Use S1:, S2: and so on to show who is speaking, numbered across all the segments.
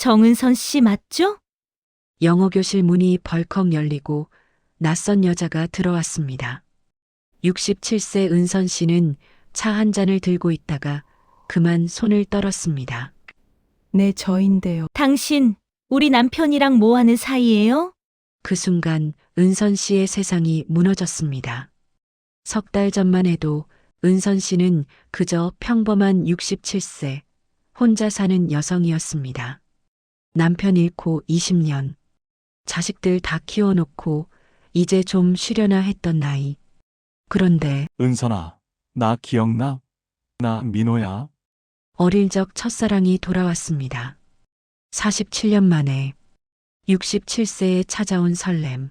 S1: 정은선 씨 맞죠?
S2: 영어교실 문이 벌컥 열리고 낯선 여자가 들어왔습니다. 67세 은선 씨는 차 한 잔을 들고 있다가 그만 손을 떨었습니다.
S3: 네, 저인데요.
S1: 당신, 우리 남편이랑 뭐 하는 사이예요?
S2: 그 순간 은선 씨의 세상이 무너졌습니다. 석 달 전만 해도 은선 씨는 그저 평범한 67세, 혼자 사는 여성이었습니다. 남편 잃고 20년, 자식들 다 키워놓고 이제 좀 쉬려나 했던 나이. 그런데
S4: 은선아, 나 기억나? 나 민호야.
S2: 어릴 적 첫사랑이 돌아왔습니다. 47년 만에 67세에 찾아온 설렘.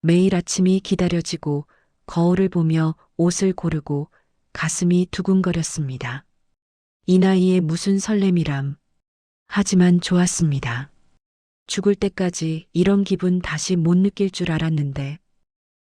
S2: 매일 아침이 기다려지고 거울을 보며 옷을 고르고 가슴이 두근거렸습니다. 이 나이에 무슨 설렘이람. 하지만 좋았습니다. 죽을 때까지 이런 기분 다시 못 느낄 줄 알았는데,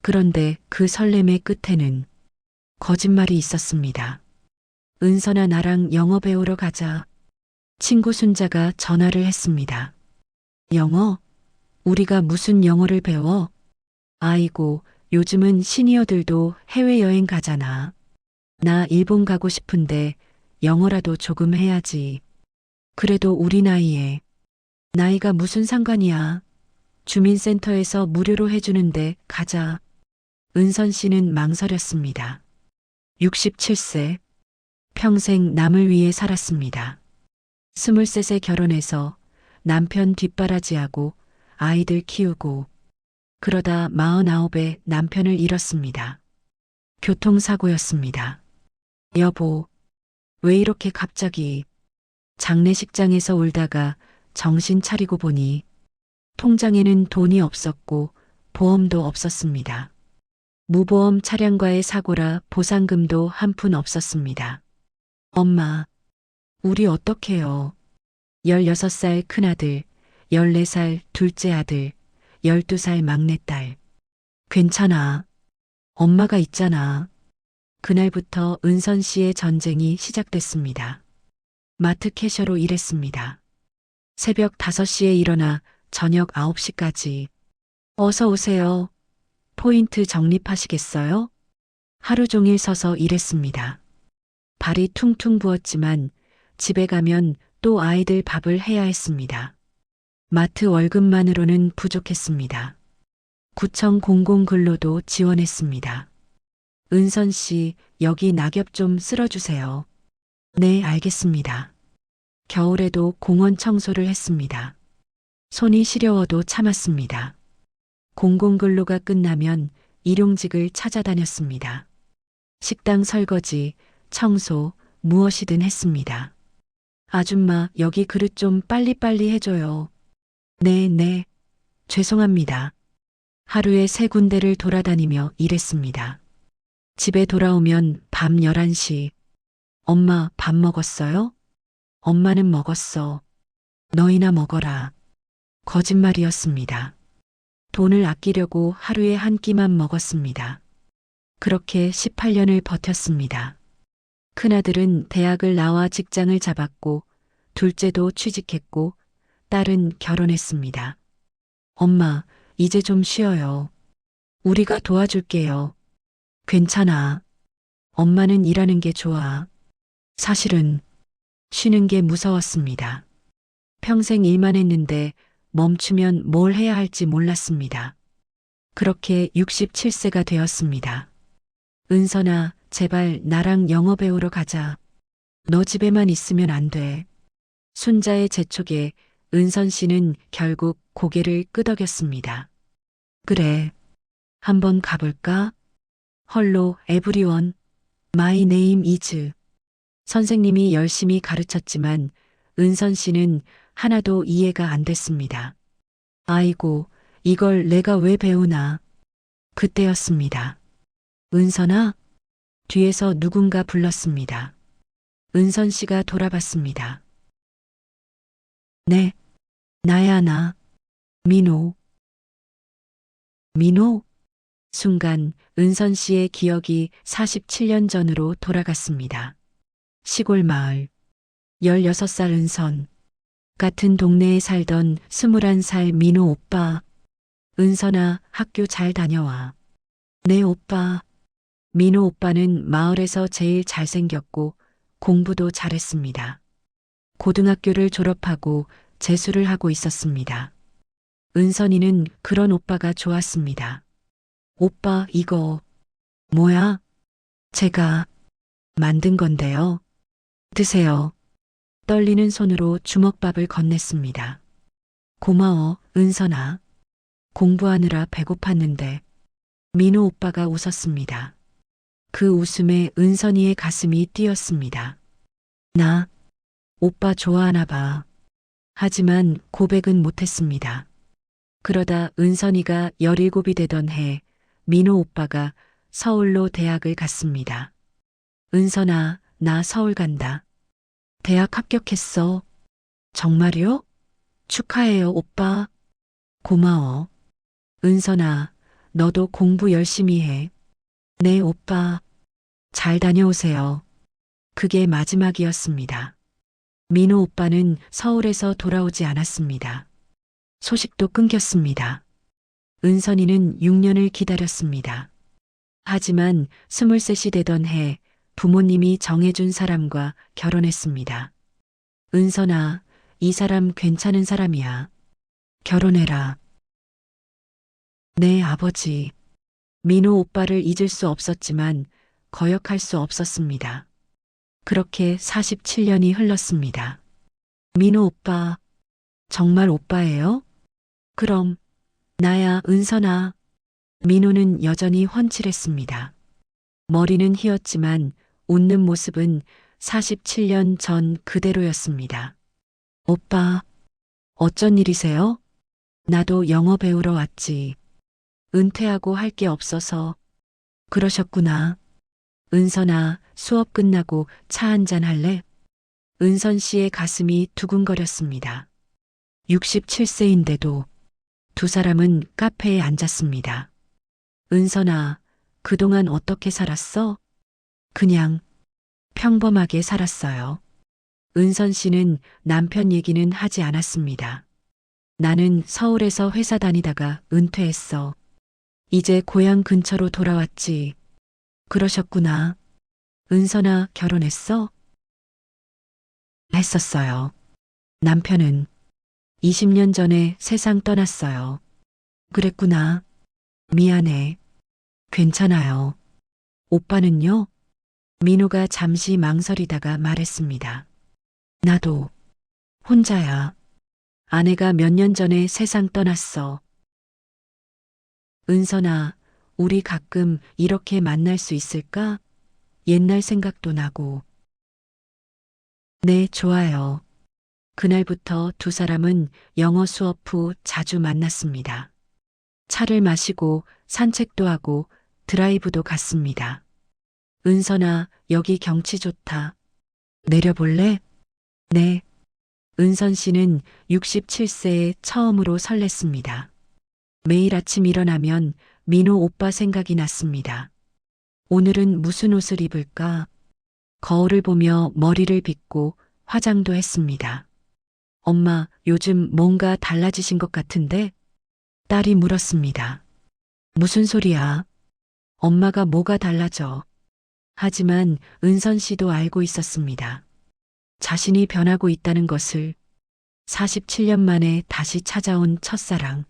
S2: 그런데 그 설렘의 끝에는 거짓말이 있었습니다. 은선아, 나랑 영어 배우러 가자. 친구 순자가 전화를 했습니다. 영어? 우리가 무슨 영어를 배워? 아이고, 요즘은 시니어들도 해외여행 가잖아. 나 일본 가고 싶은데 영어라도 조금 해야지. 그래도 우리 나이에. 나이가 무슨 상관이야. 주민센터에서 무료로 해주는데 가자. 은선 씨는 망설였습니다. 67세. 평생 남을 위해 살았습니다. 23세 결혼해서 남편 뒷바라지하고 아이들 키우고 그러다 49에 남편을 잃었습니다. 교통사고였습니다. 여보, 왜 이렇게 갑자기? 장례식장에서 울다가 정신 차리고 보니 통장에는 돈이 없었고 보험도 없었습니다. 무보험 차량과의 사고라 보상금도 한 푼 없었습니다. 엄마, 우리 어떡해요? 16살 큰아들, 14살 둘째 아들, 12살 막내딸. 괜찮아. 엄마가 있잖아. 그날부터 은선 씨의 전쟁이 시작됐습니다. 마트 캐셔로 일했습니다. 새벽 5시에 일어나 저녁 9시까지. 어서 오세요. 포인트 적립하시겠어요? 하루 종일 서서 일했습니다. 발이 퉁퉁 부었지만 집에 가면 또 아이들 밥을 해야 했습니다. 마트 월급만으로는 부족했습니다. 구청 공공근로도 지원했습니다. 은선 씨, 여기 낙엽 좀 쓸어주세요. 네, 알겠습니다. 겨울에도 공원 청소를 했습니다. 손이 시려워도 참았습니다. 공공근로가 끝나면 일용직을 찾아다녔습니다. 식당 설거지, 청소, 무엇이든 했습니다. 아줌마, 여기 그릇 좀 빨리빨리 해줘요. 네, 죄송합니다. 하루에 3군데를 돌아다니며 일했습니다. 집에 돌아오면 밤 11시. 엄마, 밥 먹었어요? 엄마는 먹었어. 너희나 먹어라. 거짓말이었습니다. 돈을 아끼려고 하루에 한 끼만 먹었습니다. 그렇게 18년을 버텼습니다. 큰아들은 대학을 나와 직장을 잡았고, 둘째도 취직했고, 딸은 결혼했습니다. 엄마, 이제 좀 쉬어요. 우리가 도와줄게요. 괜찮아. 엄마는 일하는 게 좋아. 사실은 쉬는 게 무서웠습니다. 평생 일만 했는데 멈추면 뭘 해야 할지 몰랐습니다. 그렇게 67세가 되었습니다. 은선아, 제발 나랑 영어 배우러 가자. 너 집에만 있으면 안 돼. 순자의 재촉에 은선 씨는 결국 고개를 끄덕였습니다. 그래, 한번 가볼까? 헐로 에브리원, 마이 네임 이즈. 선생님이 열심히 가르쳤지만 은선 씨는 하나도 이해가 안 됐습니다. 아이고, 이걸 내가 왜 배우나. 그때였습니다. 은선아? 뒤에서 누군가 불렀습니다. 은선 씨가 돌아봤습니다. 네, 나야 나. 민호. 민호? 순간 은선 씨의 기억이 47년 전으로 돌아갔습니다. 시골 마을. 16살 은선. 같은 동네에 살던 21살 민호 오빠. 은선아, 학교 잘 다녀와. 네, 오빠. 민호 오빠는 마을에서 제일 잘생겼고 공부도 잘했습니다. 고등학교를 졸업하고 재수를 하고 있었습니다. 은선이는 그런 오빠가 좋았습니다. 오빠, 이거 뭐야? 제가 만든 건데요. 드세요. 떨리는 손으로 주먹밥을 건넸습니다. 고마워, 은선아. 공부하느라 배고팠는데. 민호 오빠가 웃었습니다. 그 웃음에 은선이의 가슴이 뛰었습니다. 나 오빠 좋아하나 봐. 하지만 고백은 못했습니다. 그러다 은선이가 17이 되던 해 민호 오빠가 서울로 대학을 갔습니다. 은선아, 나 서울 간다. 대학 합격했어. 정말요? 축하해요, 오빠. 고마워. 은선아, 너도 공부 열심히 해. 네, 오빠. 잘 다녀오세요. 그게 마지막이었습니다. 민호 오빠는 서울에서 돌아오지 않았습니다. 소식도 끊겼습니다. 은선이는 6년을 기다렸습니다. 하지만 23이 되던 해 부모님이 정해준 사람과 결혼했습니다. 은선아, 이 사람 괜찮은 사람이야. 결혼해라. 네, 아버지. 민호 오빠를 잊을 수 없었지만 거역할 수 없었습니다. 그렇게 47년이 흘렀습니다. 민호 오빠, 정말 오빠예요? 그럼, 나야, 은선아. 민호는 여전히 훤칠했습니다. 머리는 휘었지만 웃는 모습은 47년 전 그대로였습니다. 오빠, 어쩐 일이세요? 나도 영어 배우러 왔지. 은퇴하고 할 게 없어서. 그러셨구나. 은선아, 수업 끝나고 차 한잔 할래? 은선 씨의 가슴이 두근거렸습니다. 67세인데도 두 사람은 카페에 앉았습니다. 은선아, 그동안 어떻게 살았어? 그냥 평범하게 살았어요. 은선 씨는 남편 얘기는 하지 않았습니다. 나는 서울에서 회사 다니다가 은퇴했어. 이제 고향 근처로 돌아왔지. 그러셨구나. 은선아, 결혼했어? 했었어요. 남편은 20년 전에 세상 떠났어요. 그랬구나. 미안해. 괜찮아요. 오빠는요? 민호가 잠시 망설이다가 말했습니다. 나도 혼자야. 아내가 몇 년 전에 세상 떠났어. 은선아, 우리 가끔 이렇게 만날 수 있을까? 옛날 생각도 나고. 네, 좋아요. 그날부터 두 사람은 영어 수업 후 자주 만났습니다. 차를 마시고 산책도 하고 드라이브도 갔습니다. 은선아, 여기 경치 좋다. 내려볼래? 네. 은선 씨는 67세에 처음으로 설렜습니다. 매일 아침 일어나면 민호 오빠 생각이 났습니다. 오늘은 무슨 옷을 입을까? 거울을 보며 머리를 빗고 화장도 했습니다. 엄마, 요즘 뭔가 달라지신 것 같은데? 딸이 물었습니다. 무슨 소리야? 엄마가 뭐가 달라져? 하지만 은선 씨도 알고 있었습니다. 자신이 변하고 있다는 것을. 47년 만에 다시 찾아온 첫사랑.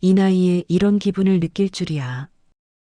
S2: 이 나이에 이런 기분을 느낄 줄이야.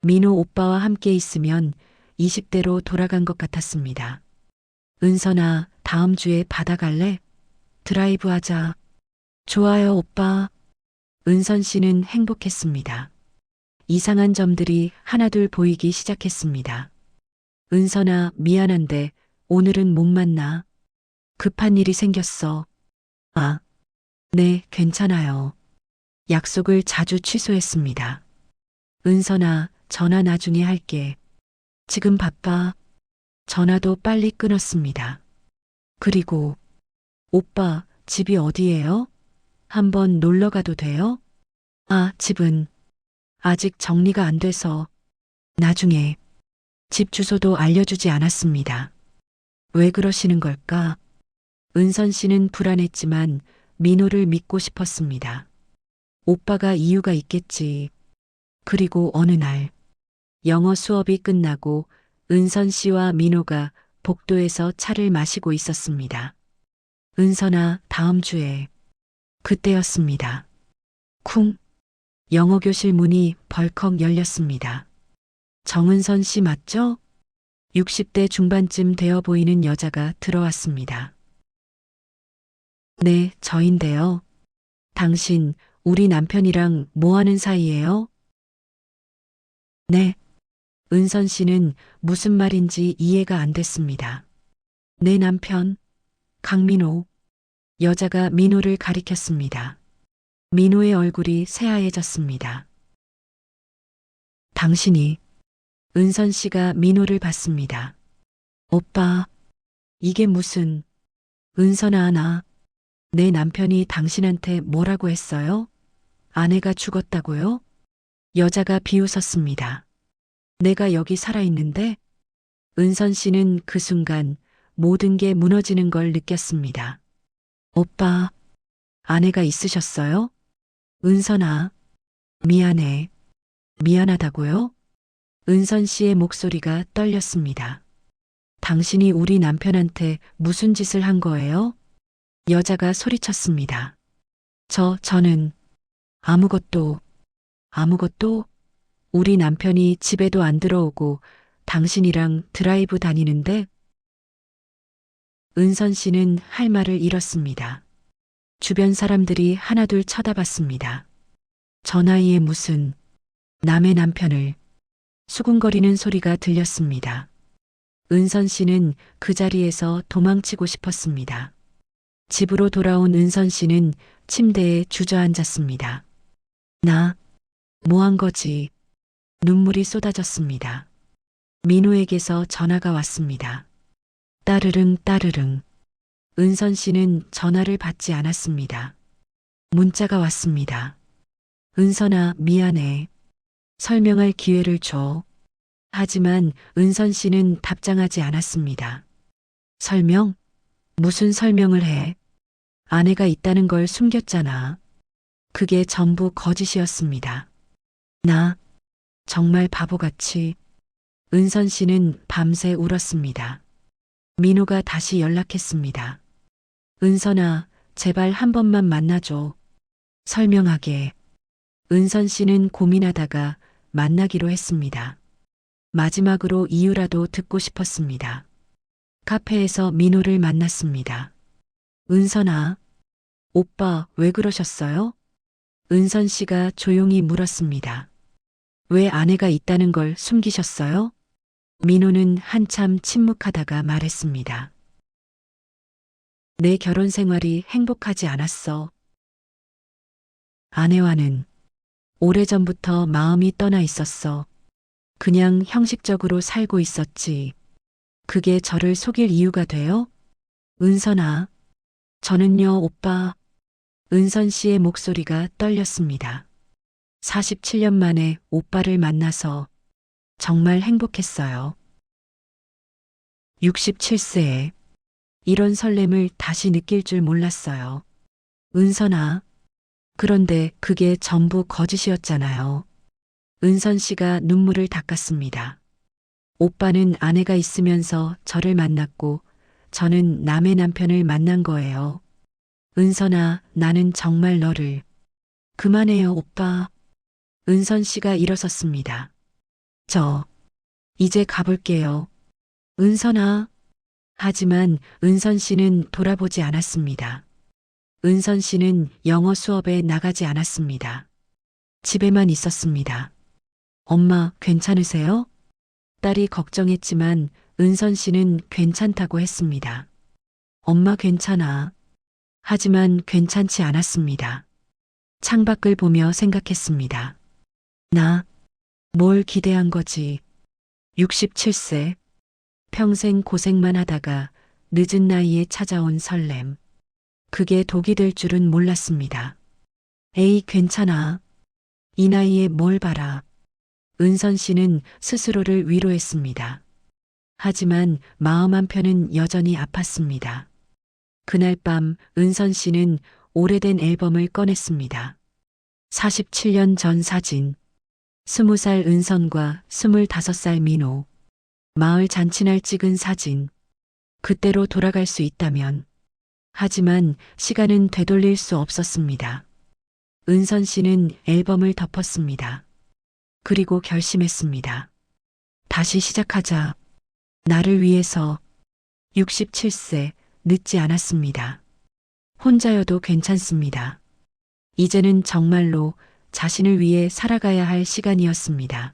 S2: 민호 오빠와 함께 있으면 20대로 돌아간 것 같았습니다. 은선아, 다음 주에 바다 갈래? 드라이브 하자. 좋아요, 오빠. 은선 씨는 행복했습니다. 이상한 점들이 하나둘 보이기 시작했습니다. 은선아, 미안한데 오늘은 못 만나. 급한 일이 생겼어. 아, 네, 괜찮아요. 약속을 자주 취소했습니다. 은선아, 전화 나중에 할게. 지금 바빠. 전화도 빨리 끊었습니다. 그리고, 오빠, 집이 어디예요? 한번 놀러 가도 돼요? 아, 집은 아직 정리가 안 돼서. 나중에. 집 주소도 알려주지 않았습니다. 왜 그러시는 걸까? 은선 씨는 불안했지만 민호를 믿고 싶었습니다. 오빠가 이유가 있겠지. 그리고 어느 날 영어 수업이 끝나고 은선 씨와 민호가 복도에서 차를 마시고 있었습니다. 은선아, 다음 주에. 그때였습니다. 쿵. 영어 교실 문이 벌컥 열렸습니다. 정은선 씨 맞죠? 60대 중반쯤 되어 보이는 여자가 들어왔습니다. 네, 저인데요. 당신, 우리 남편이랑 뭐 하는 사이예요? 네. 은선 씨는 무슨 말인지 이해가 안 됐습니다. 내 남편, 강민호. 여자가 민호를 가리켰습니다. 민호의 얼굴이 새하얘졌습니다. 당신이. 은선 씨가 민호를 봤습니다. 오빠, 이게 무슨. 은선아, 내 남편이 당신한테 뭐라고 했어요? 아내가 죽었다고요? 여자가 비웃었습니다. 내가 여기 살아있는데? 은선 씨는 그 순간 모든 게 무너지는 걸 느꼈습니다. 오빠, 아내가 있으셨어요? 은선아, 미안해. 미안하다고요? 은선 씨의 목소리가 떨렸습니다. 당신이 우리 남편한테 무슨 짓을 한 거예요? 여자가 소리쳤습니다. 저는 아무것도 우리 남편이 집에도 안 들어오고 당신이랑 드라이브 다니는데? 은선 씨는 할 말을 잃었습니다. 주변 사람들이 하나둘 쳐다봤습니다. 저 나이에 무슨 남의 남편을. 수군거리는 소리가 들렸습니다. 은선 씨는 그 자리에서 도망치고 싶었습니다. 집으로 돌아온 은선 씨는 침대에 주저앉았습니다. 나, 뭐 한 거지? 눈물이 쏟아졌습니다. 민호에게서 전화가 왔습니다. 따르릉 따르릉. 은선 씨는 전화를 받지 않았습니다. 문자가 왔습니다. 은선아, 미안해. 설명할 기회를 줘. 하지만 은선 씨는 답장하지 않았습니다. 설명? 무슨 설명을 해? 아내가 있다는 걸 숨겼잖아. 그게 전부 거짓이었습니다. 나 정말 바보같이. 은선 씨는 밤새 울었습니다. 민호가 다시 연락했습니다. 은선아, 제발 한 번만 만나줘. 설명하게. 은선 씨는 고민하다가 만나기로 했습니다. 마지막으로 이유라도 듣고 싶었습니다. 카페에서 민호를 만났습니다. 은선아, 오빠 왜 그러셨어요? 은선 씨가 조용히 물었습니다. 왜 아내가 있다는 걸 숨기셨어요? 민호는 한참 침묵하다가 말했습니다. 내 결혼 생활이 행복하지 않았어. 아내와는 오래전부터 마음이 떠나 있었어. 그냥 형식적으로 살고 있었지. 그게 저를 속일 이유가 돼요? 은선아, 저는요, 오빠. 은선 씨의 목소리가 떨렸습니다. 47년 만에 오빠를 만나서 정말 행복했어요. 67세에 이런 설렘을 다시 느낄 줄 몰랐어요. 은선아, 그런데 그게 전부 거짓이었잖아요. 은선 씨가 눈물을 닦았습니다. 오빠는 아내가 있으면서 저를 만났고 저는 남의 남편을 만난 거예요. 은선아, 나는 정말 너를. 그만해요, 오빠. 은선 씨가 일어섰습니다. 저, 이제 가볼게요. 은선아. 하지만 은선 씨는 돌아보지 않았습니다. 은선 씨는 영어 수업에 나가지 않았습니다. 집에만 있었습니다. 엄마, 괜찮으세요? 딸이 걱정했지만 은선 씨는 괜찮다고 했습니다. 엄마 괜찮아. 하지만 괜찮지 않았습니다. 창밖을 보며 생각했습니다. 나, 뭘 기대한 거지. 67세. 평생 고생만 하다가 늦은 나이에 찾아온 설렘. 그게 독이 될 줄은 몰랐습니다. 에이, 괜찮아. 이 나이에 뭘 봐라. 은선 씨는 스스로를 위로했습니다. 하지만 마음 한편은 여전히 아팠습니다. 그날 밤 은선 씨는 오래된 앨범을 꺼냈습니다. 47년 전 사진. 20살 은선과 25살 민호. 마을 잔치날 찍은 사진. 그때로 돌아갈 수 있다면. 하지만 시간은 되돌릴 수 없었습니다. 은선 씨는 앨범을 덮었습니다. 그리고 결심했습니다. 다시 시작하자. 나를 위해서. 67세, 늦지 않았습니다. 혼자여도 괜찮습니다. 이제는 정말로 자신을 위해 살아가야 할 시간이었습니다.